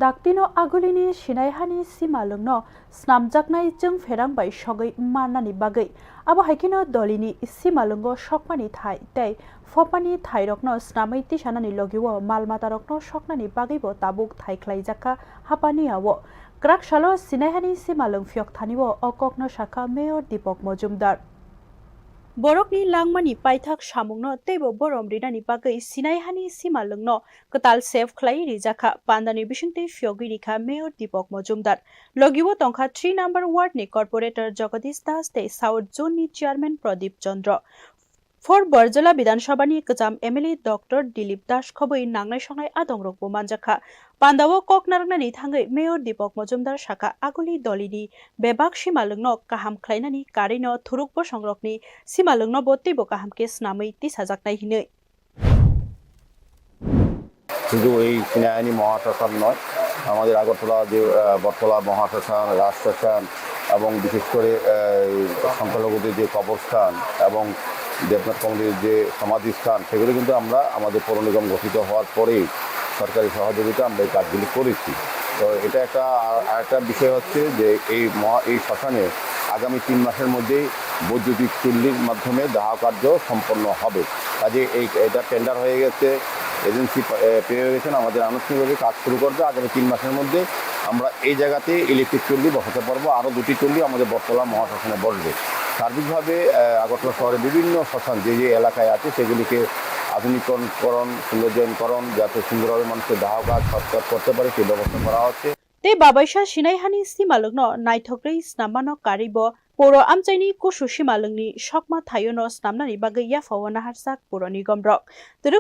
Daktino agulini sinaihani simalungno snamjaknai jeng ferangbai shogai manani bagai abo haikino dolini simalungo shokmani thai tei fopani thairokno snamai tisanani logiwo malmatarokno shoknani bagaibo tabuk thaikhlaijaka hapani awo kraksalo sinaihani simalung fyokthaniwo okokno shaka mayor Dipok Mojumdar Borokni langmani paithak samungno teibo borom rinani bagai sinaihani simalungno ketal save khlai rijaka pandani bisingte fyogi rikha mayor Dipok Mojumdar logiwo tongkha 3 number ward ni corporator Jagadish Das te South Zone ni chairman Pradip Chandra For Barjala Bidhan Sabha ni kacham MLA Dr. Dilip Das khoboi nangnai songnai adongrok bo manjakha Pandawo koknarnani thangai Mayor Dipok Mojumdar Shaka aguli dolini bebak simalungno kaham khlainani karino thurukbo songrokni simalungno botteibo kahamke snamai tisajaknai hinoi শুধু এই সিনাইনি মহাশ্মশান নয় আমাদের আগরতলা যে বটতলা মহাশ্মশান রাজশ্মশান এবং বিশেষ করে সংখ্যালঘুদের যে কবরস্থান এবং দেবনাথ কমিটির যে সমাধিস্থান সেগুলো কিন্তু আমরা আমাদের পৌর নিগম গঠিত হওয়ার পরেই সরকারি সহযোগিতা আমরা এই কাজগুলি করেছি তো এটা একটা বিষয় হচ্ছে যে এই শ্মশানে আগামী 3 মাসের মধ্যেই বৈদ্যুতিক চুল্লির মাধ্যমে দাহ কার্য সম্পন্ন হবে কাজে এটা টেন্ডার হয়ে গেছে এজেন্সি পেয়ে গেছেন আমাদের আনুষ্ঠানিকভাবে কাজ শুরু করবে আগামী 3 মাসের মধ্যে আমরা এই জায়গাতে ইলেকট্রিক চুল্লি বসাতে পারবো আরও 2টি চুল্লি আমাদের বটতলা মহাশ্মশানে বসবে সার্বিকভাবে আগরতলা শহরে বিভিন্ন শ্মশান যে এলাকায় আছে সেগুলিকে আধুনিকরণ সৌন্দর্যায়নকরণ যাতে সুন্দরভাবে মানুষের দাহ কাজ সৎকার করতে পারে সেই ব্যবস্থা করা হচ্ছে te babaisha sinaihani simalungno naithogrei snamano karibo poro amchaini kusu simalungni shokma thayono snamnani bagai yafawana harsak poro nigom rok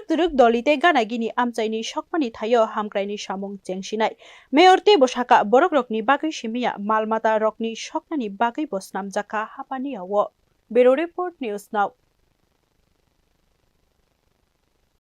turuk dolite ganagini amchaini shokmani thayo hamkraini samung chengsinai mayor te bosaka borok rokni bagai simia malmata rokni shoknani bagai bosnam jaka hapani awo Bureau Report News Now